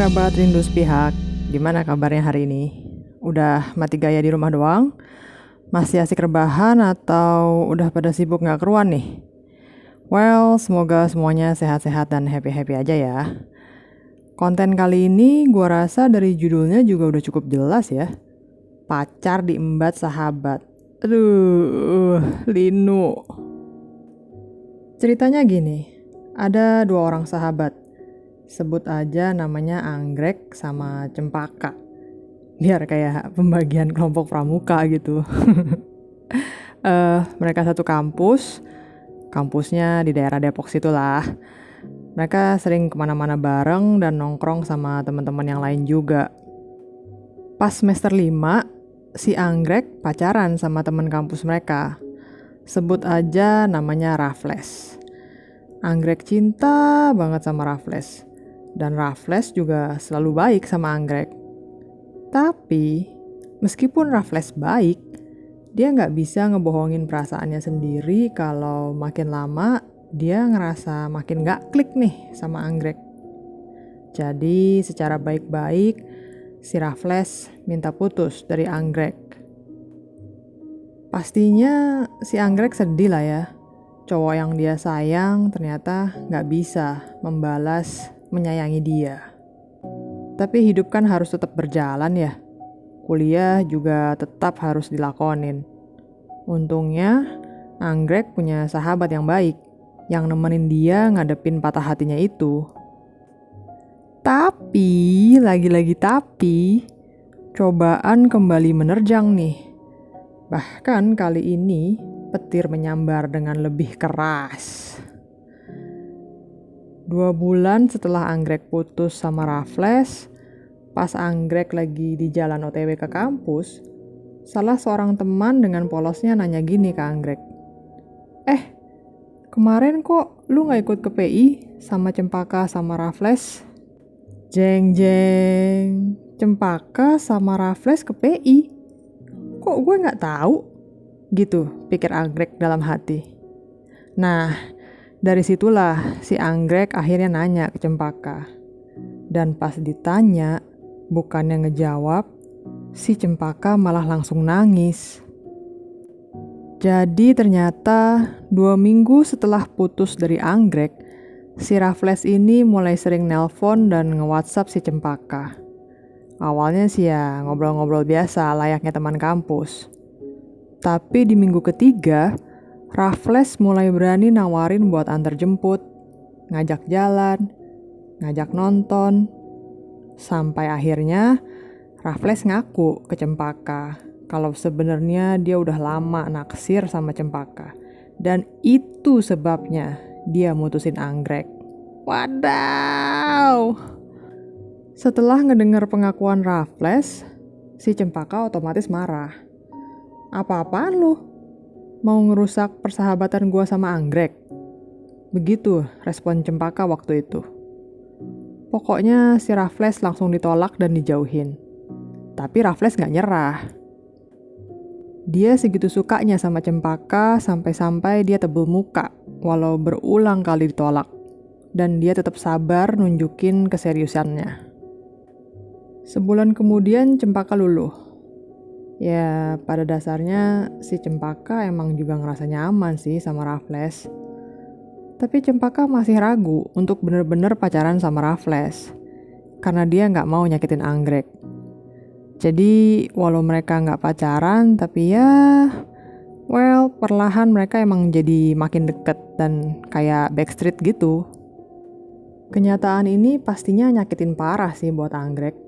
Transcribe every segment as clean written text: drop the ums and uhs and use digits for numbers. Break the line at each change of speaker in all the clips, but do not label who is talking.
kerabat rindu sepihak, gimana kabarnya hari ini? Udah mati gaya di rumah doang? Masih asik rebahan atau udah pada sibuk gak keruan nih? Well, semoga semuanya sehat-sehat dan happy-happy aja ya. Konten kali ini gua rasa dari judulnya juga udah cukup jelas ya. Pacar diembat sahabat. Aduh, linu. Ceritanya gini, ada dua orang sahabat. Sebut aja namanya Anggrek sama Cempaka. Biar kayak pembagian kelompok pramuka gitu. Mereka satu kampus. Kampusnya di daerah Depok situlah. Mereka sering kemana-mana bareng dan nongkrong sama teman-teman yang lain juga. Pas semester 5, si Anggrek pacaran sama teman kampus mereka. Sebut aja namanya Raffles. Anggrek cinta banget sama Raffles. Dan Raffles juga selalu baik sama Anggrek. Tapi, meskipun Raffles baik, dia nggak bisa ngebohongin perasaannya sendiri kalau makin lama dia ngerasa makin nggak klik nih sama Anggrek. Jadi, secara baik-baik, si Raffles minta putus dari Anggrek. Pastinya si Anggrek sedih lah ya. Cowok yang dia sayang ternyata nggak bisa membalas menyayangi dia. Tapi hidup kan harus tetap berjalan ya. Kuliah juga tetap harus dilakonin. Untungnya Anggrek punya sahabat yang baik yang nemenin dia ngadepin patah hatinya itu. Tapi, lagi-lagi tapi, cobaan kembali menerjang nih. Bahkan kali ini petir menyambar dengan lebih keras. 2 bulan setelah Anggrek putus sama Raffles, pas Anggrek lagi di jalan OTW ke kampus, salah seorang teman dengan polosnya nanya gini ke Anggrek. Kemarin kok lu gak ikut ke PI sama Cempaka sama Raffles? Jeng, Cempaka sama Raffles ke PI? Kok gue gak tahu? Gitu, pikir Anggrek dalam hati. Nah, dari situlah si Anggrek akhirnya nanya ke Cempaka. Dan pas ditanya, bukannya ngejawab, si Cempaka malah langsung nangis. Jadi ternyata 2 minggu setelah putus dari Anggrek, si Raffles ini mulai sering nelpon dan nge-WhatsApp si Cempaka. Awalnya sih ya ngobrol-ngobrol biasa layaknya teman kampus. Tapi di minggu ketiga, Raffles mulai berani nawarin buat antar jemput, ngajak jalan, ngajak nonton. Sampai akhirnya Raffles ngaku ke Cempaka kalau sebenarnya dia udah lama naksir sama Cempaka. Dan itu sebabnya dia mutusin Anggrek. Wadaw! Setelah ngedengar pengakuan Raffles, si Cempaka otomatis marah. Apa-apaan lu? Mau ngerusak persahabatan gua sama Anggrek? Begitu respon Cempaka waktu itu. Pokoknya si Raffles langsung ditolak dan dijauhin. Tapi Raffles gak nyerah. Dia segitu sukanya sama Cempaka sampai-sampai dia tebel muka walau berulang kali ditolak. Dan dia tetap sabar nunjukin keseriusannya. Sebulan kemudian Cempaka luluh. Ya, pada dasarnya si Cempaka emang juga ngerasa nyaman sih sama Raffles. Tapi Cempaka masih ragu untuk bener-bener pacaran sama Raffles. Karena dia gak mau nyakitin Anggrek. Jadi, walau mereka gak pacaran, tapi ya... Well, perlahan mereka emang jadi makin deket dan kayak backstreet gitu. Kenyataan ini pastinya nyakitin parah sih buat Anggrek.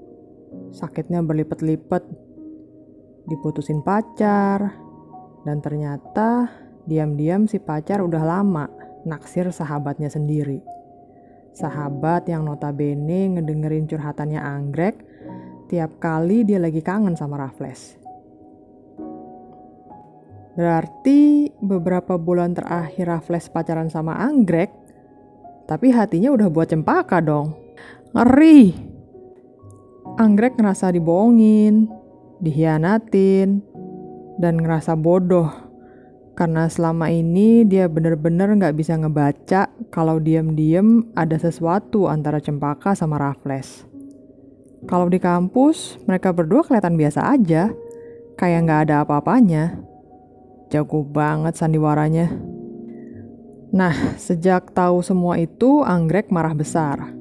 Sakitnya berlipet-lipet. Diputusin pacar, dan ternyata diam-diam si pacar udah lama naksir sahabatnya sendiri. Sahabat yang notabene ngedengerin curhatannya Anggrek tiap kali dia lagi kangen sama Raffles. Berarti beberapa bulan terakhir Raffles pacaran sama Anggrek, tapi hatinya udah buat Cempaka dong. Ngeri! Anggrek ngerasa dibohongin, dihianatin, dan ngerasa bodoh karena selama ini dia bener-bener gak bisa ngebaca kalau diam-diam ada sesuatu antara Cempaka sama Raffles. Kalau di kampus, mereka berdua kelihatan biasa aja, kayak nggak ada apa-apanya. Jago banget sandiwaranya. Nah, sejak tahu semua itu, Anggrek marah besar.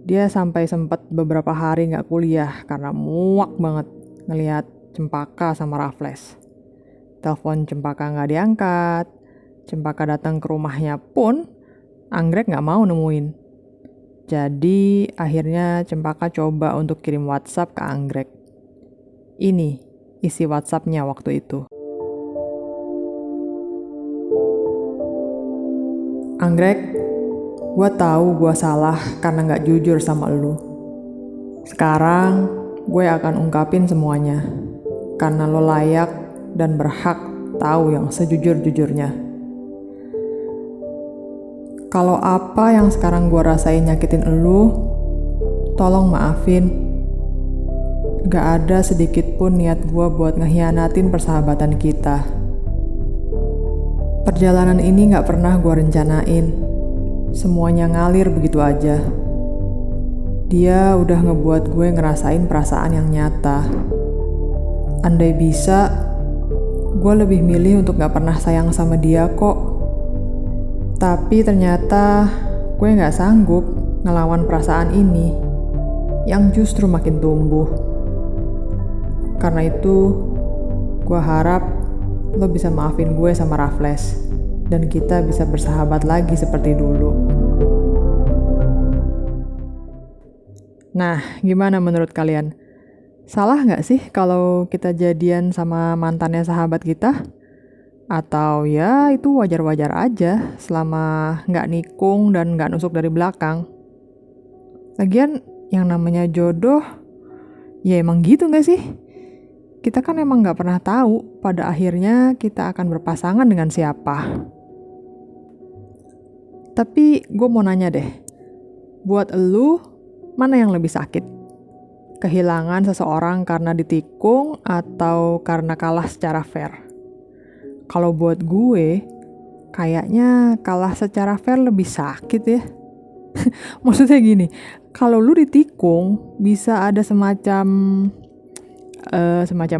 Dia sampai sempat beberapa hari nggak kuliah karena muak banget ngelihat Cempaka sama Raffles. Telepon Cempaka nggak diangkat, Cempaka datang ke rumahnya pun Anggrek nggak mau nemuin. Jadi akhirnya Cempaka coba untuk kirim WhatsApp ke Anggrek. Ini isi WhatsApp-nya waktu itu. Anggrek, gue tahu gue salah karena nggak jujur sama lu. Sekarang gue akan ungkapin semuanya karena lo layak dan berhak tahu yang sejujur-jujurnya. Kalau apa yang sekarang gue rasain nyakitin elu, tolong maafin. Gak ada sedikit pun niat gue buat ngehianatin persahabatan kita. Perjalanan ini gak pernah gue rencanain. Semuanya ngalir begitu aja. Dia udah ngebuat gue ngerasain perasaan yang nyata. Andai bisa, gue lebih milih untuk gak pernah sayang sama dia kok. Tapi ternyata gue gak sanggup ngelawan perasaan ini yang justru makin tumbuh. Karena itu, gue harap lo bisa maafin gue sama Raffles dan kita bisa bersahabat lagi seperti dulu. Nah, gimana menurut kalian? Salah nggak sih kalau kita jadian sama mantannya sahabat kita? Atau ya itu wajar-wajar aja selama nggak nikung dan nggak nusuk dari belakang. Lagian yang namanya jodoh, ya emang gitu nggak sih? Kita kan emang nggak pernah tahu pada akhirnya kita akan berpasangan dengan siapa. Tapi gue mau nanya deh, buat elu mana yang lebih sakit? Kehilangan seseorang karena ditikung atau karena kalah secara fair? Kalau buat gue, kayaknya kalah secara fair lebih sakit ya. Maksudnya gini, kalau lu ditikung bisa ada semacam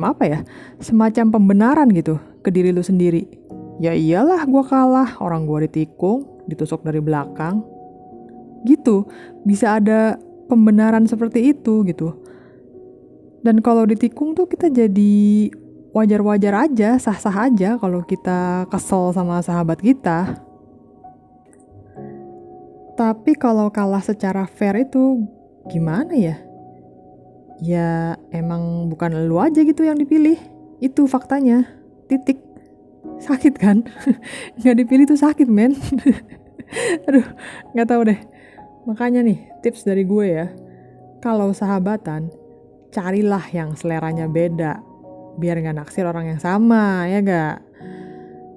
apa ya? Semacam pembenaran gitu ke diri lu sendiri. Ya iyalah gue kalah, orang gue ditikung, ditusuk dari belakang. Gitu, bisa ada pembenaran seperti itu gitu. Dan kalau ditikung tuh kita jadi wajar-wajar aja, sah-sah aja kalau kita kesel sama sahabat kita. Tapi kalau kalah secara fair itu gimana ya? Ya emang bukan lu aja gitu yang dipilih. Itu faktanya. Titik. Sakit kan? Nggak dipilih tuh sakit, men. Aduh, nggak tahu deh. Makanya nih, tips dari gue ya. Kalau sahabatan, carilah yang seleranya beda. Biar nggak naksir orang yang sama, ya nggak?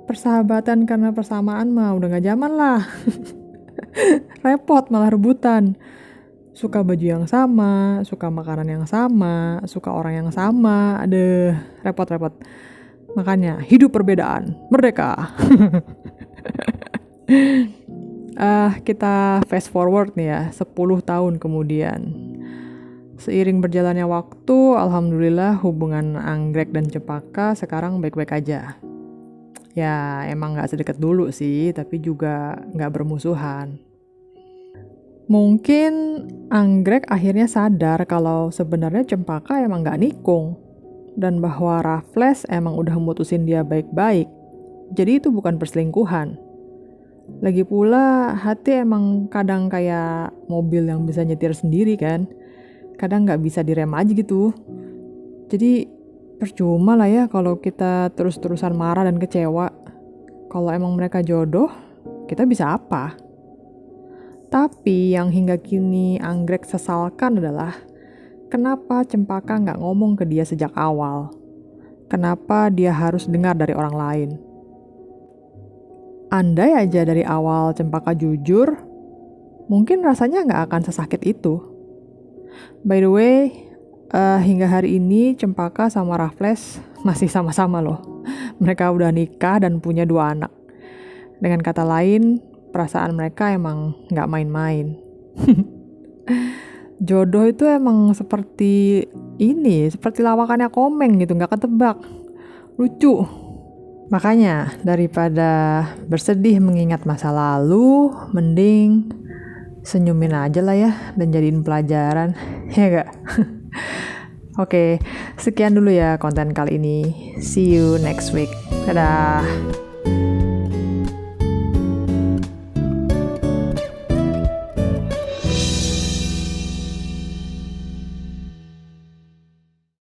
Persahabatan karena persamaan mah udah nggak zaman lah. Repot malah rebutan. Suka baju yang sama, suka makanan yang sama, suka orang yang sama. Aduh, repot-repot. Makanya hidup perbedaan, merdeka. Kita fast forward nih ya, 10 tahun kemudian. Seiring berjalannya waktu, alhamdulillah hubungan Anggrek dan Cempaka sekarang baik-baik aja. Ya emang gak sedekat dulu sih, tapi juga gak bermusuhan. Mungkin Anggrek akhirnya sadar kalau sebenarnya Cempaka emang gak nikung. Dan bahwa Raffles emang udah mutusin dia baik-baik. Jadi itu bukan perselingkuhan. Lagi pula hati emang kadang kayak mobil yang bisa nyetir sendiri kan. Kadang gak bisa direm aja gitu. Jadi percuma lah ya kalau kita terus-terusan marah dan kecewa. Kalau emang mereka jodoh, kita bisa apa? Tapi yang hingga kini Anggrek sesalkan adalah kenapa Cempaka nggak ngomong ke dia sejak awal? Kenapa dia harus dengar dari orang lain? Andai aja dari awal Cempaka jujur, mungkin rasanya nggak akan sesakit itu. By the way, hingga hari ini Cempaka sama Raffles masih sama-sama loh. Mereka udah nikah dan punya 2 anak. Dengan kata lain, perasaan mereka emang nggak main-main. Jodoh itu emang seperti ini, seperti lawakannya Komeng gitu, nggak ketebak. Lucu. Makanya daripada bersedih mengingat masa lalu, mending senyumin aja lah ya dan jadiin pelajaran. Ya gak? Oke, sekian dulu ya konten kali ini. See you next week. Dadah.